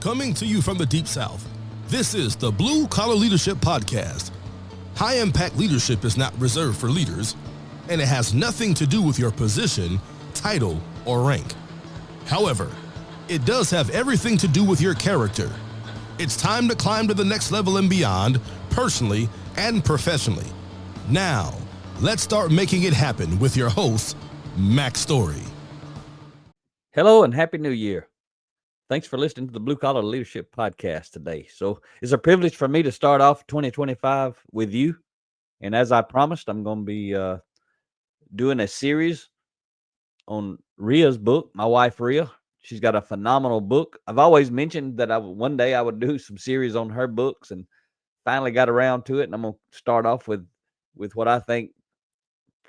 Coming to you from the Deep South, this is the Blue Collar Leadership Podcast. High-impact leadership is not reserved for leaders, and it has nothing to do with your position, title, or rank. However, it does have everything to do with your character. It's time to climb to the next level and beyond, personally and professionally. Now, let's start making it happen with your host, Max Story. Hello and Happy New Year. Thanks for listening to the Blue Collar Leadership Podcast today. So it's a privilege for me to start off 2025 with you. And as I promised, I'm going to be doing a series on Rhea's book, my wife Rhea. She's got a phenomenal book. I've always mentioned that one day I would do some series on her books, and finally got around to it. And I'm going to start off with what I think,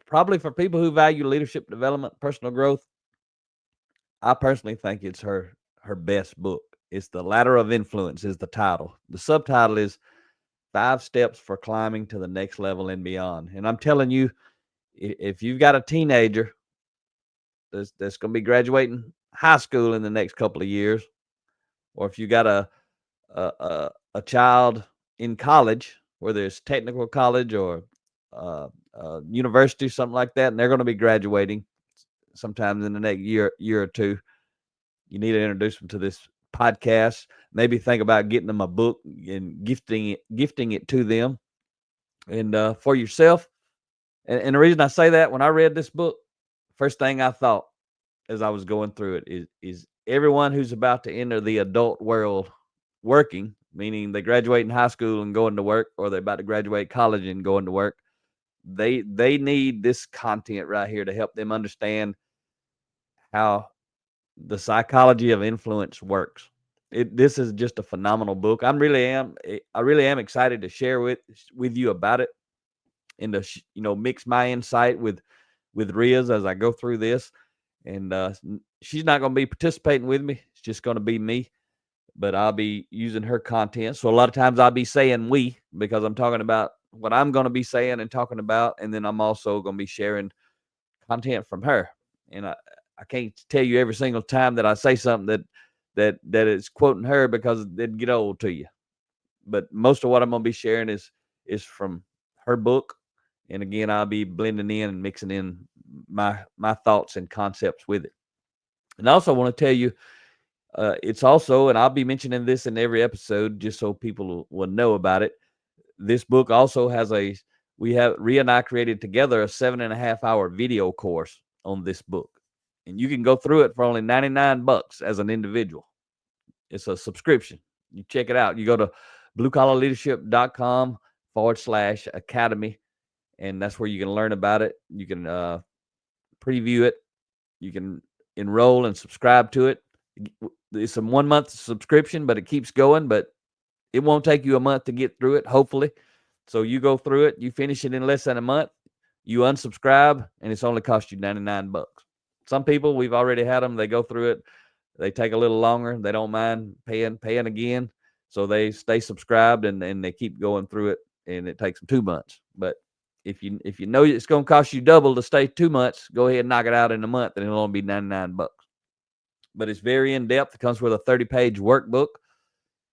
probably for people who value leadership development, personal growth, I personally think it's her best book. It's The Ladder of Influence is the title. The subtitle is 5 Steps for Climbing to the Next Level and Beyond. And I'm telling you, if you've got a teenager that's going to be graduating high school in the next couple of years, or if you got a child in college, whether it's technical college or university, something like that, and they're going to be graduating sometimes in the next year or two, you need to introduce them to this podcast. Maybe think about getting them a book and gifting it to them and for yourself. And the reason I say that, when I read this book, first thing I thought as I was going through it is everyone who's about to enter the adult world working, meaning they graduate in high school and going to work, or they're about to graduate college and going to work. They need this content right here to help them understand how the psychology of influence works. This is just a phenomenal book. I really am excited to share with you about it, and to mix my insight with Rhea's as I go through this. And she's not going to be participating with me. It's just going to be me, but I'll be using her content. So a lot of times I'll be saying we, because I'm talking about what I'm going to be saying and talking about, and then I'm also going to be sharing content from her. And I can't tell you every single time that I say something that is quoting her, because it'd get old to you. But most of what I'm going to be sharing is from her book. And again, I'll be blending in and mixing in my thoughts and concepts with it. And I also want to tell you, it's also, and I'll be mentioning this in every episode just so people will know about it. This book also has Rhea and I created together a 7.5-hour video course on this book. And you can go through it for only $99 as an individual. It's a subscription. You check it out. You go to bluecollarleadership.com/academy, and that's where you can learn about it. You can preview it. You can enroll and subscribe to it. It's a 1-month subscription, but it keeps going. But it won't take you a month to get through it, hopefully. So you go through it. You finish it in less than a month. You unsubscribe, and it's only cost you $99. Some people, we've already had them. They go through it. They take a little longer. They don't mind paying again. So they stay subscribed, and they keep going through it, and it takes them 2 months. But if you know it's going to cost you double to stay 2 months, go ahead and knock it out in a month, and it'll only be $99. But it's very in-depth. It comes with a 30-page workbook,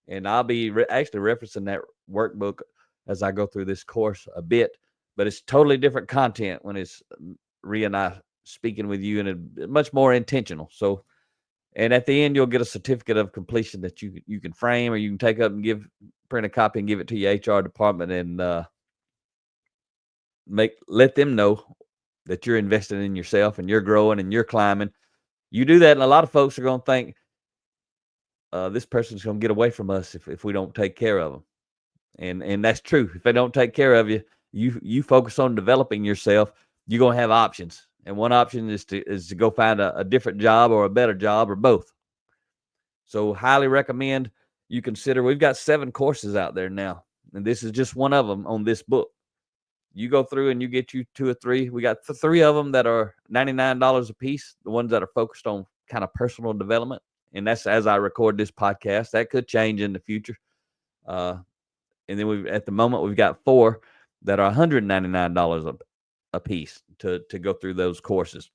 and I'll be actually referencing that workbook as I go through this course a bit. But it's totally different content when it's Rhea and I speaking with you, and it's much more intentional. So, and at the end, you'll get a certificate of completion that you can frame, or you can take up and print a copy and give it to your HR department, and let them know that you're investing in yourself and you're growing and you're climbing. You do that, and a lot of folks are going to think this person's going to get away from us if we don't take care of them. And that's true. If they don't take care of you, you focus on developing yourself, you're going to have options. And one option is to go find a different job, or a better job, or both. So highly recommend you consider. We've got 7 courses out there now, and this is just one of them on this book. You go through and you get you 2 or 3. We got 3 of them that are $99 a piece, the ones that are focused on kind of personal development. And that's as I record this podcast. That could change in the future. And then at the moment, we've got 4 that are $199 a piece to go through those courses.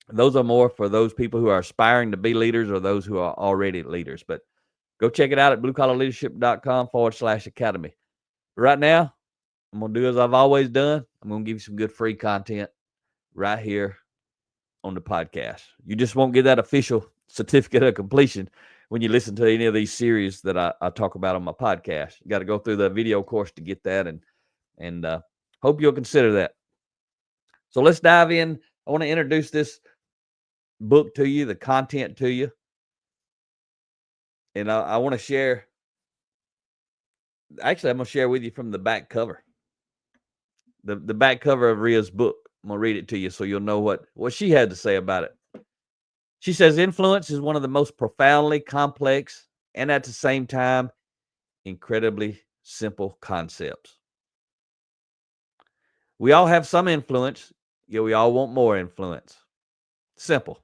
Those are more for those people who are aspiring to be leaders, or those who are already leaders. But Go check it out at bluecollarleadership.com/academy. Right now, I'm going to do as I've always done. I'm going to give you some good free content right here on the podcast. You just won't get that official certificate of completion when you listen to any of these series that I talk about on my podcast. You got to go through the video course to get that, and hope you'll consider that. So let's dive in. I want to introduce this book to you, the content to you. And I want to share. Actually, I'm going to share with you from the back cover. The back cover of Rhea's book. I'm going to read it to you so you'll know what she had to say about it. She says, influence is one of the most profoundly complex and at the same time incredibly simple concepts. We all have some influence, yet we all want more influence. Simple.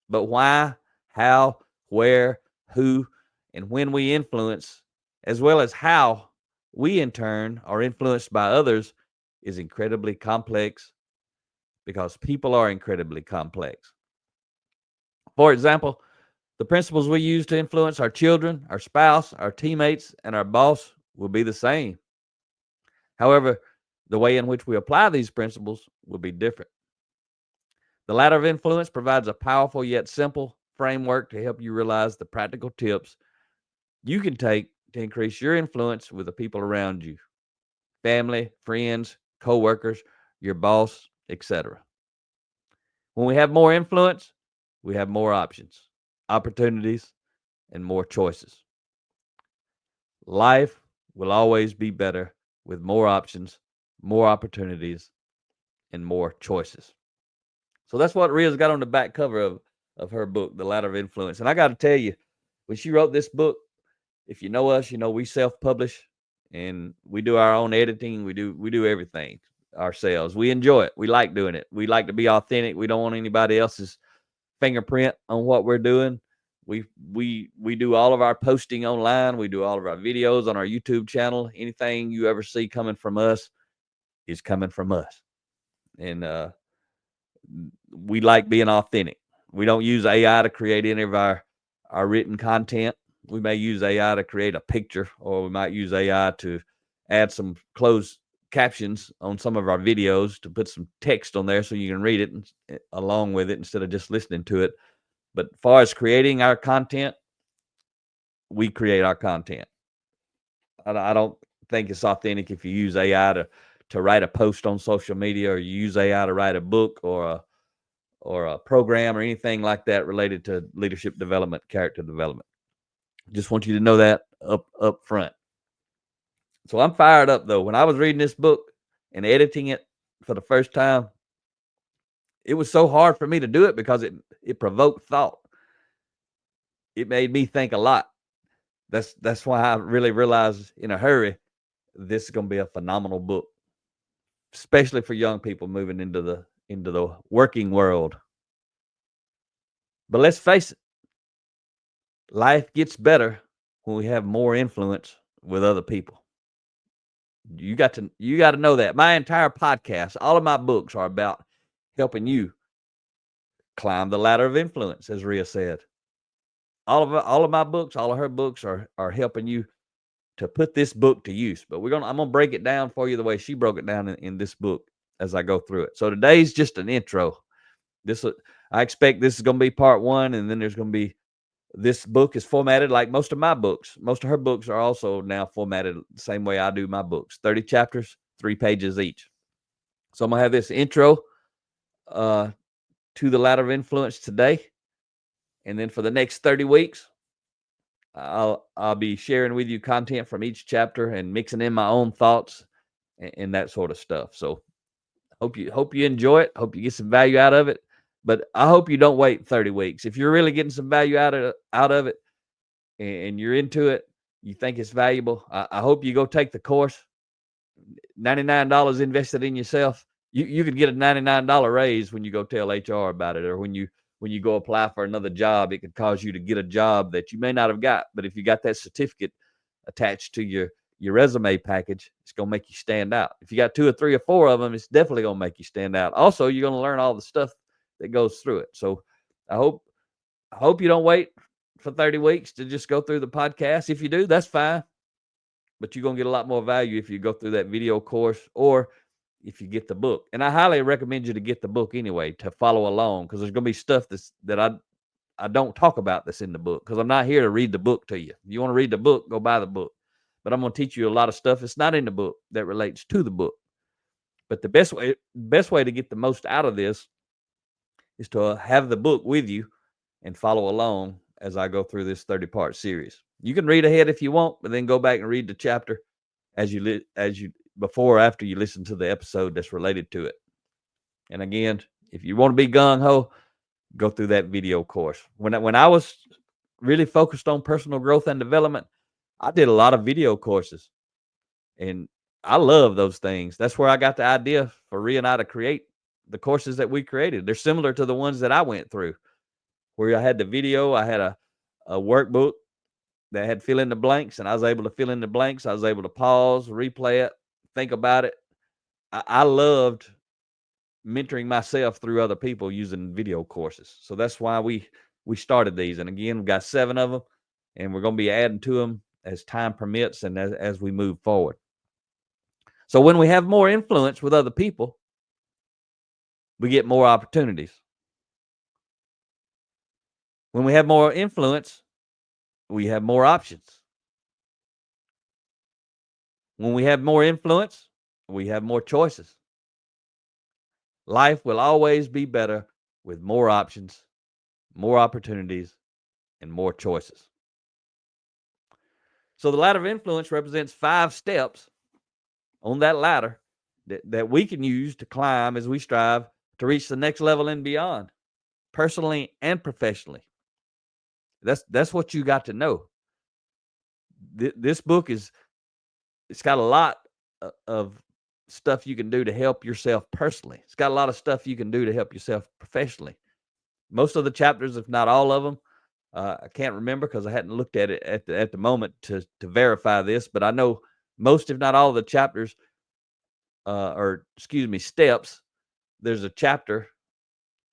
But why, how, where, who, and when we influence, as well as how we in turn are influenced by others, is incredibly complex because people are incredibly complex. For example, the principles we use to influence our children, our spouse, our teammates, and our boss will be the same. However, the way in which we apply these principles will be different. The ladder of influence provides a powerful yet simple framework to help you realize the practical tips you can take to increase your influence with the people around you, family, friends, co-workers, your boss, etc. When we have more influence, we have more options, opportunities, and more choices. Life will always be better with more options, more opportunities, and more choices. So that's what Rhea's got on the back cover of her book, The Ladder of Influence. And I got to tell you, when she wrote this book, if you know us, you know we self-publish and we do our own editing. We do everything ourselves. We enjoy it. We like doing it. We like to be authentic. We don't want anybody else's fingerprint on what we're doing. We do all of our posting online. We do all of our videos on our YouTube channel. Anything you ever see coming from us is coming from us. And we like being authentic. We don't use AI to create any of our written content. We may use AI to create a picture, or we might use AI to add some closed captions on some of our videos to put some text on there so you can read it along with it instead of just listening to it. But as far as creating our content, we create our content. I don't think it's authentic if you use AI to write a post on social media, or you use AI to write a book or a program or anything like that related to leadership development, character development. Just want you to know that up front. So I'm fired up, though. When I was reading this book and editing it for the first time, it was so hard for me to do it because it provoked thought. It made me think a lot. That's why I really realized in a hurry this is going to be a phenomenal book, especially for young people moving into the working world. But let's face it, life gets better when we have more influence with other people. You got to know that. My entire podcast, all of my books are about helping you climb the ladder of influence, as Rhea said. All of my books, all of her books are helping you to put this book to use. But I'm gonna break it down for you the way she broke it down in this book as I go through it. So today's just an intro. I expect this is gonna be part one, and then there's gonna be, this book is formatted like most of my books. Most of her books are also now formatted the same way I do my books. 30 chapters, 3 pages each. So I'm gonna have this intro to the ladder of influence today, and then for the next 30 weeks, I'll be sharing with you content from each chapter and mixing in my own thoughts and that sort of stuff. So hope you enjoy it. Hope you get some value out of it. But I hope you don't wait 30 weeks. If you're really getting some value out of it and you're into it, you think it's valuable, I hope you go take the course. $99 invested in yourself. You could get a $99 raise when you go tell HR about it, or when you go apply for another job. It could cause you to get a job that you may not have got. But if you got that certificate attached to your resume package, it's going to make you stand out. If you got 2 or 3 or 4 of them, it's definitely going to make you stand out. Also, you're going to learn all the stuff that goes through it. So I hope you don't wait for 30 weeks to just go through the podcast? If you do, that's fine. But you're going to get a lot more value if you go through that video course or if you get the book. And I highly recommend you to get the book anyway, to follow along, because there's going to be stuff that I don't talk about that's in the book, because I'm not here to read the book to you. If you want to read the book, go buy the book. But I'm going to teach you a lot of stuff that's not in the book that relates to the book. But the best way to get the most out of this is to have the book with you and follow along as I go through this 30-part series. You can read ahead if you want, but then go back and read the chapter before or after you listen to the episode that's related to it. And again, if you want to be gung-ho, go through that video course. When I was really focused on personal growth and development, I did a lot of video courses, and I love those things. That's where I got the idea for Rhea and I to create the courses that we created. They're similar to the ones that I went through, where I had the video, I had a workbook that had fill in the blanks, and I was able to fill in the blanks. I was able to pause, replay it, think about it. I loved mentoring myself through other people using video courses. So that's why we started these. And again, we've got 7 of them, and we're going to be adding to them as time permits and as we move forward. So when we have more influence with other people, we get more opportunities. When we have more influence, we have more options. When we have more influence, we have more choices. Life will always be better with more options, more opportunities, and more choices. So the ladder of influence represents 5 steps on that ladder that we can use to climb as we strive to reach the next level and beyond, personally and professionally. That's what you got to know. This book it's got a lot of stuff you can do to help yourself personally. It's got a lot of stuff you can do to help yourself professionally. Most of the chapters, if not all of them, I can't remember because I hadn't looked at it at the moment to verify this, but I know most, if not all, of the chapters, steps. There's a chapter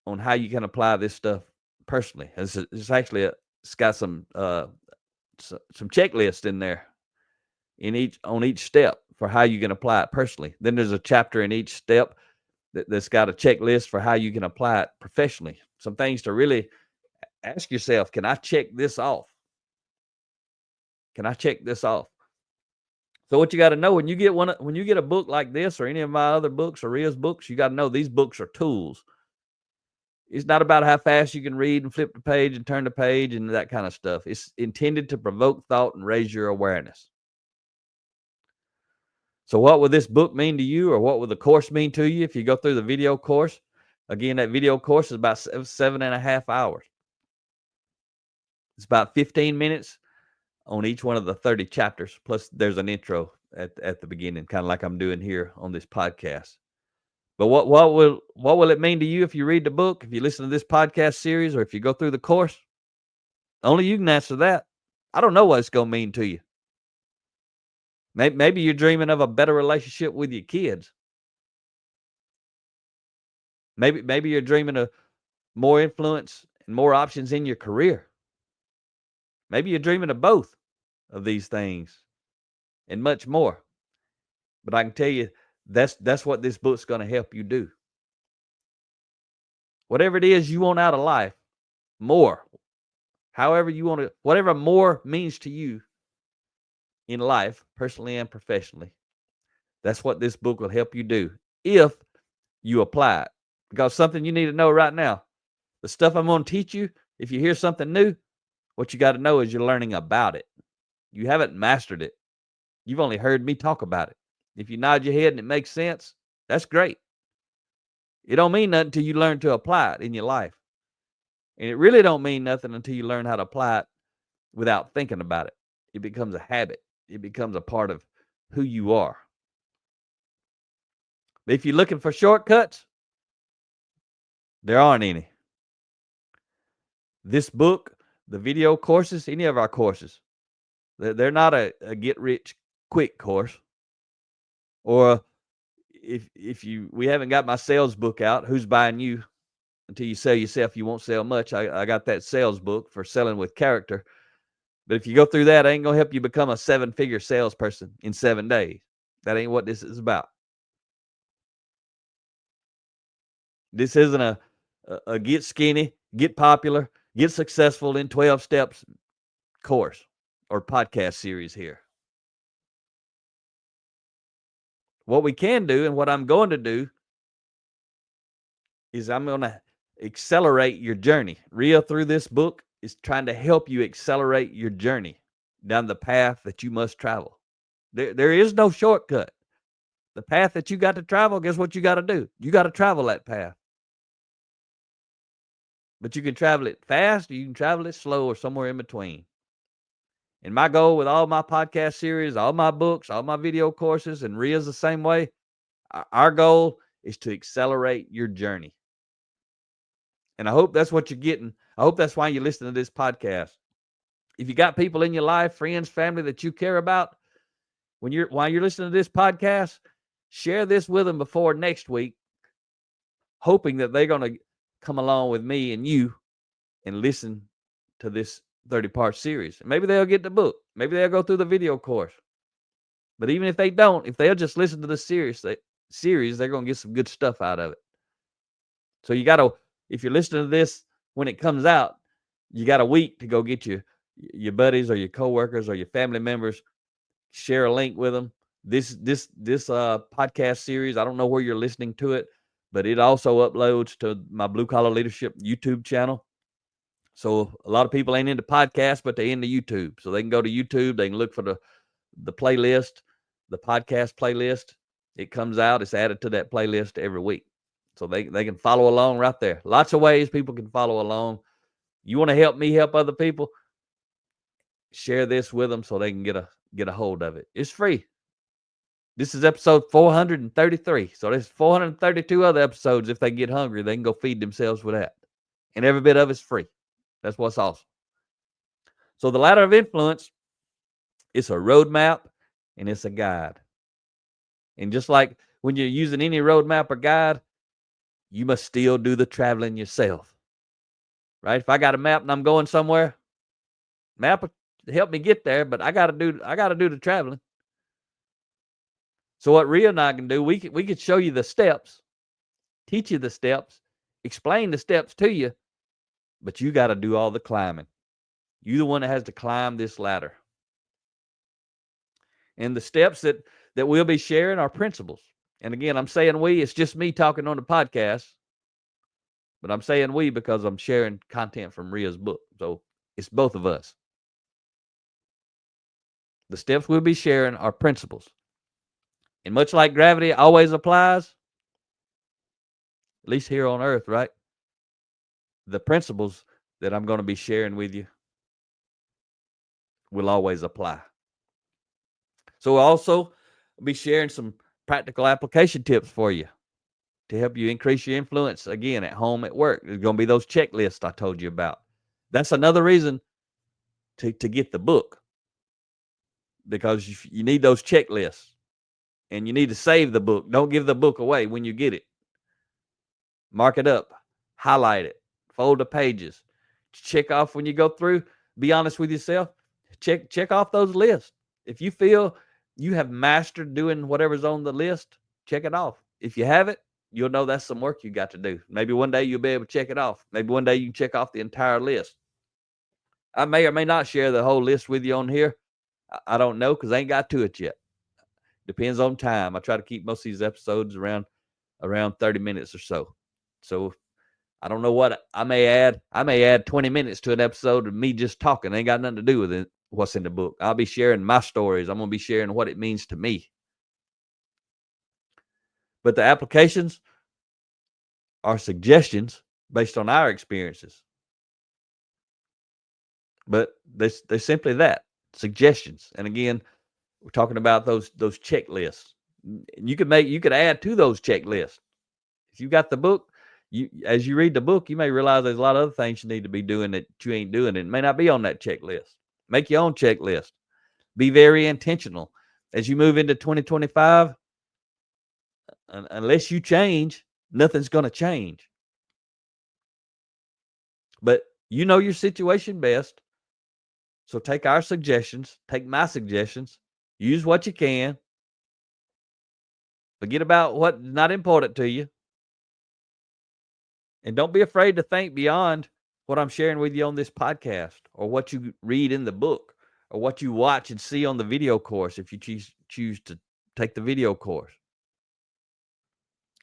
on how you can apply this stuff personally. It's actually it's got some checklists in there on each step for how you can apply it personally. Then there's a chapter in each step that's got a checklist for how you can apply it professionally. Some things to really ask yourself: can I check this off? Can I check this off? So what you got to know when you get a book like this, or any of my other books or Rhea's books, you got to know these books are tools. It's not about how fast you can read and flip the page and turn the page and that kind of stuff. It's intended to provoke thought and raise your awareness. So what will this book mean to you, or what will the course mean to you if you go through the video course? Again, that video course is about 7.5 hours. It's about 15 minutes on each one of the 30 chapters. Plus there's an intro at the beginning, kind of like I'm doing here on this podcast. But what will it mean to you if you read the book, if you listen to this podcast series, or if you go through the course? Only you can answer that. I don't know what it's going to mean to you. Maybe you're dreaming of a better relationship with your kids. Maybe you're dreaming of more influence and more options in your career. Maybe you're dreaming of both of these things and much more. But I can tell you, that's what this book's going to help you do. Whatever it is you want out of life, more. However you want to, whatever more means to you in life, personally and professionally, that's what this book will help you do if you apply it. Because something you need to know right now, the stuff I'm going to teach you, if you hear something new, what you got to know is you're learning about it. You haven't mastered it. You've only heard me talk about it. If you nod your head and it makes sense, that's great. It don't mean nothing until you learn to apply it in your life. And it really don't mean nothing until you learn how to apply it without thinking about it. It becomes a habit. It becomes a part of who you are. If you're looking for shortcuts, there aren't any. This book, the video courses, any of our courses, they're not a get-rich-quick course. Or if we haven't got my sales book out, Who's Buying You? until you sell yourself, you won't sell much. I got that sales book for selling with character. But if you go through that, it ain't going to help you become a 7-figure salesperson in 7 days. That ain't what this is about. This isn't a get skinny, get popular, get successful in 12 steps course or podcast series here. What we can do and what I'm going to do is I'm going to accelerate your journey. Rhea, through this book, is trying to help you accelerate your journey down the path that you must travel. There is no shortcut. The path that you got to travel, guess what you got to do? You got to travel that path. But you can travel it fast, or you can travel it slow, or somewhere in between. And my goal with all my podcast series, all my books, all my video courses, and Rhea's the same way, our goal is to accelerate your journey. And I hope that's what you're getting. I hope that's why you're listening to this podcast. If you got people in your life, friends, family that you care about, while you're listening to this podcast, share this with them before next week, hoping that they're going to come along with me and you and listen to this 30-part series. Maybe they'll get the book. Maybe they'll go through the video course. But even if they don't, if they'll just listen to the series, they're going to get some good stuff out of it. So you got to, if you're listening to this when it comes out, you got a week to go get your buddies or your coworkers or your family members, share a link with them. This podcast series, I don't know where you're listening to it, but it also uploads to my Blue Collar Leadership YouTube channel. So a lot of people ain't into podcasts, but they into YouTube. So they can go to YouTube. They can look for the playlist, the podcast playlist. It comes out. It's added to that playlist every week. So they can follow along right there. Lots of ways people can follow along. You want to help me help other people? Share this with them so they can get a hold of it. It's free. This is episode 433. So there's 432 other episodes. If they get hungry, they can go feed themselves with that. And every bit of it's free. That's what's awesome. So the ladder of influence, it's a roadmap and it's a guide. And just like when you're using any roadmap or guide, you must still do the traveling yourself. Right? If I got a map and I'm going somewhere, map will help me get there, but I gotta do the traveling. So what Rhea and I can do, we could show you the steps, teach you the steps, explain the steps to you, but you got to do all the climbing. You're the one that has to climb this ladder. And the steps that we'll be sharing are principles. And again, I'm saying we, it's just me talking on the podcast, but I'm saying we because I'm sharing content from Rhea's book. So it's both of us. The steps we'll be sharing are principles. And much like gravity always applies, at least here on earth, right? The principles that I'm going to be sharing with you will always apply. So we'll also be sharing some practical application tips for you to help you increase your influence, again, at home, at work. There's going to be those checklists I told you about. That's another reason to get the book, because you need those checklists. And you need to save the book. Don't give the book away when you get it. Mark it up. Highlight it. Fold the pages. Check off when you go through. Be honest with yourself. Check off those lists. If you feel you have mastered doing whatever's on the list, check it off. If you haven't, you'll know that's some work you got to do. Maybe one day you'll be able to check it off. Maybe one day you can check off the entire list. I may or may not share the whole list with you on here. I don't know, because I ain't got to it yet. Depends on time. I try to keep most of these episodes around 30 minutes or so. So I don't know what I may add. I may add 20 minutes to an episode of me just talking. It ain't got nothing to do with it, what's in the book. I'll be sharing my stories. I'm going to be sharing what it means to me. But the applications are suggestions based on our experiences. But they're simply that, suggestions. And again, we're talking about those checklists. You could add to those checklists. If you got the book, as you read the book, you may realize there's a lot of other things you need to be doing that you ain't doing. It may not be on that checklist. Make your own checklist. Be very intentional. As you move into 2025, unless you change, nothing's going to change. But you know your situation best. So take our suggestions, take my suggestions, use what you can. Forget about what's not important to you. And don't be afraid to think beyond what I'm sharing with you on this podcast, or what you read in the book, or what you watch and see on the video course if you choose to take the video course.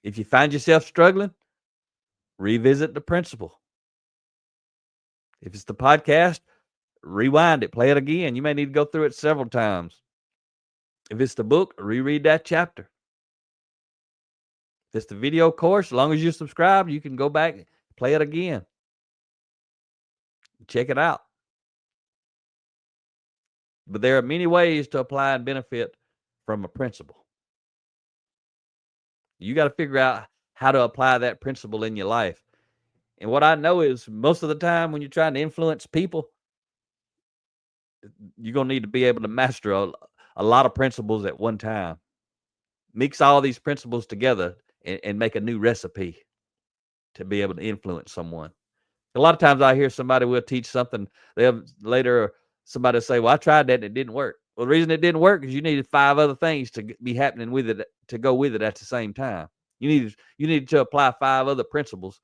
If you find yourself struggling, revisit the principle. If it's the podcast, rewind it, play it again. You may need to go through it several times. If it's the book, reread that chapter. If it's the video course, as long as you're subscribed, you can go back, play it again. Check it out. But there are many ways to apply and benefit from a principle. You got to figure out how to apply that principle in your life. And what I know is most of the time when you're trying to influence people, you're going to need to be able to master a lot of principles at one time. Mix all these principles together and make a new recipe to be able to influence someone. A lot of times I hear somebody will teach something, they'll later somebody will say, well, I tried that and it didn't work. Well, the reason it didn't work is you needed 5 other things to be happening with it, to go with it at the same time. You needed to apply 5 other principles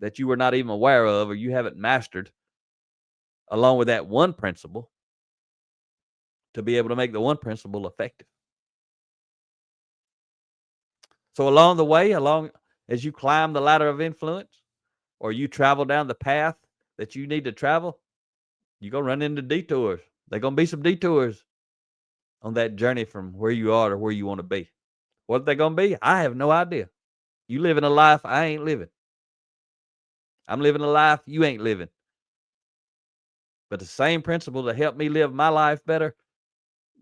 that you were not even aware of, or you haven't mastered, along with that one principle, to be able to make the one principle effective. So along the way, as you climb the ladder of influence, or you travel down the path that you need to travel, you're going to run into detours. There are going to be some detours on that journey from where you are to where you want to be. What they're going to be, I have no idea. You living a life I ain't living. I'm living a life you ain't living. But the same principle that helped me live my life better,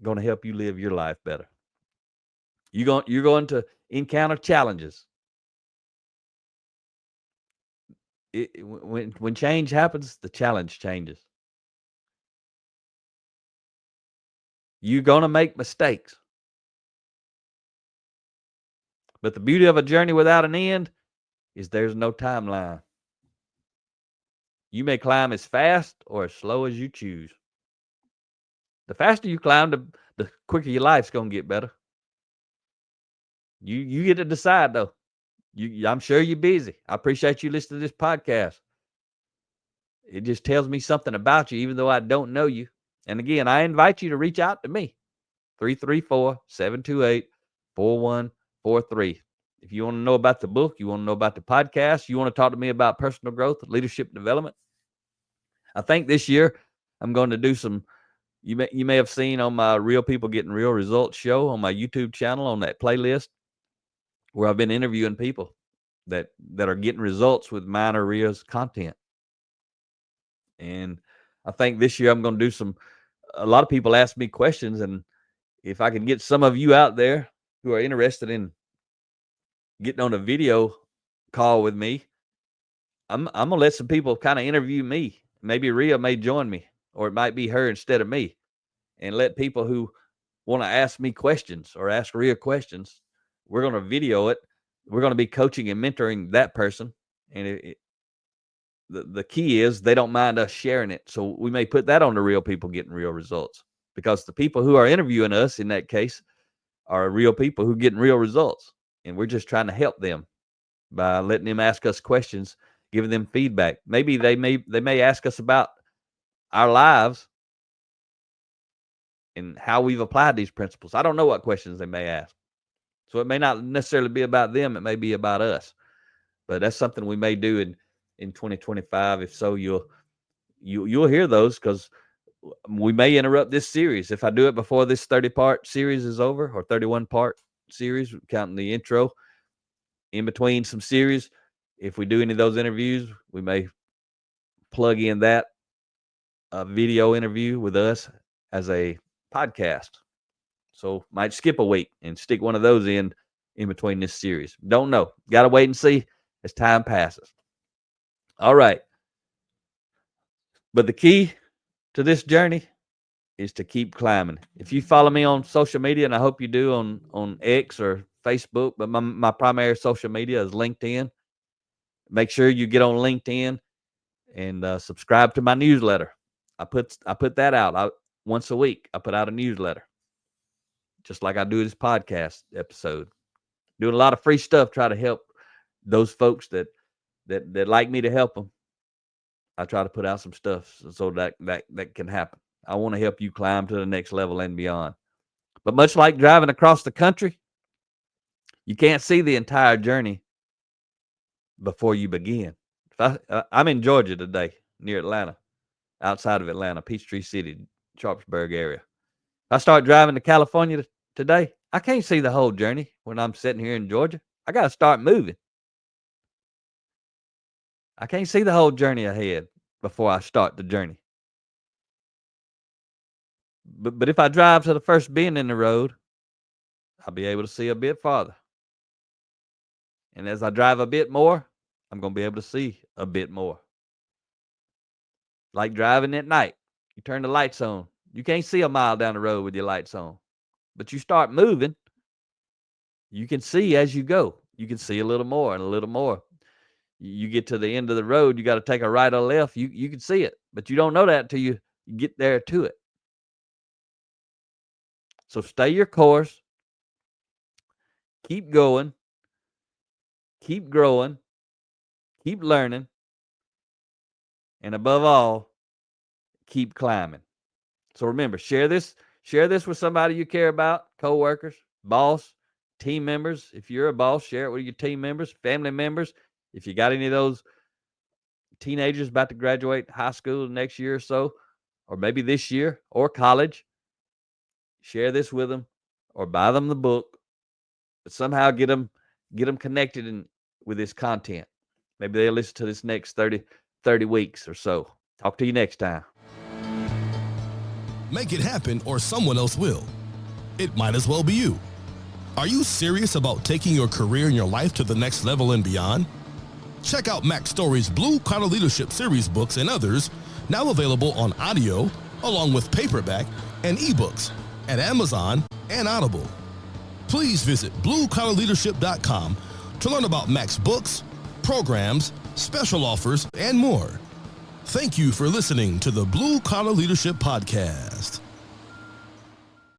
going to help you live your life better. You're going to encounter challenges. When change happens, the challenge changes. You're going to make mistakes. But the beauty of a journey without an end is there's no timeline. You may climb as fast or as slow as you choose. The faster you climb, the quicker your life's going to get better. You get to decide, though. I'm sure you're busy. I appreciate you listening to this podcast. It just tells me something about you, even though I don't know you. And again, I invite you to reach out to me. 334-728-4143. If you want to know about the book, you want to know about the podcast, you want to talk to me about personal growth, leadership development. I think this year I'm going to do some, you may have seen on my Real People Getting Real Results show on my YouTube channel, on that playlist, where I've been interviewing people that are getting results with mine or Ria's content. And I think this year I'm going to do a lot of people ask me questions, and if I can get some of you out there who are interested in getting on a video call with me, I'm going to let some people kind of interview me. Maybe Ria may join me, or it might be her instead of me, and let people who want to ask me questions or ask Ria questions, we're going to video it. We're going to be coaching and mentoring that person. And the key is they don't mind us sharing it. So we may put that on the Real People Getting Real Results, because the people who are interviewing us in that case are real people who getting real results. And we're just trying to help them by letting them ask us questions, giving them feedback. Maybe they may ask us about our lives and how we've applied these principles. I don't know what questions they may ask. So it may not necessarily be about them. It may be about us. But that's something we may do in 2025. If so, you'll hear those, because we may interrupt this series. If I do it before this 30-part series is over, or 31-part series, counting the intro, in between some series, if we do any of those interviews, we may plug in that video interview with us as a podcast. So might skip a week and stick one of those in between this series. Don't know. Got to wait and see as time passes. All right. But the key to this journey is to keep climbing. If you follow me on social media, and I hope you do on X or Facebook, but my primary social media is LinkedIn. Make sure you get on LinkedIn and subscribe to my newsletter. I put that out once a week. I put out a newsletter, just like I do this podcast episode. Doing a lot of free stuff, try to help those folks that like me to help them. I try to put out some stuff so that can happen. I want to help you climb to the next level and beyond. But much like driving across the country, you can't see the entire journey before you begin. I'm in Georgia today, near Atlanta, outside of Atlanta, Peachtree City, Sharpsburg area. If I start driving to California today, I can't see the whole journey when I'm sitting here in Georgia. I got to start moving. I can't see the whole journey ahead before I start the journey. But if I drive to the first bend in the road, I'll be able to see a bit farther. And as I drive a bit more, I'm going to be able to see a bit more. Like driving at night. You turn the lights on. You can't see a mile down the road with your lights on. But you start moving, you can see as you go. You can see a little more and a little more. You get to the end of the road, you got to take a right or left. You can see it, but you don't know that until you get there to it. So stay your course. Keep going. Keep growing. Keep learning. And above all, keep climbing. So remember, share this with somebody you care about, coworkers, boss, team members. If you're a boss, share it with your team members, family members. If you got any of those teenagers about to graduate high school the next year or so, or maybe this year, or college, share this with them or buy them the book, but somehow get them connected with this content. Maybe they'll listen to this next 30 weeks or so. Talk to you next time. Make it happen or someone else will. It might as well be you. Are you serious about taking your career and your life to the next level and beyond? Check out Mac Story's Blue Collar Leadership series books and others, now available on audio, along with paperback and ebooks at Amazon and Audible. Please visit bluecollarleadership.com to learn about Mac's books, programs, special offers, and more. Thank you for listening to the Blue Collar Leadership Podcast.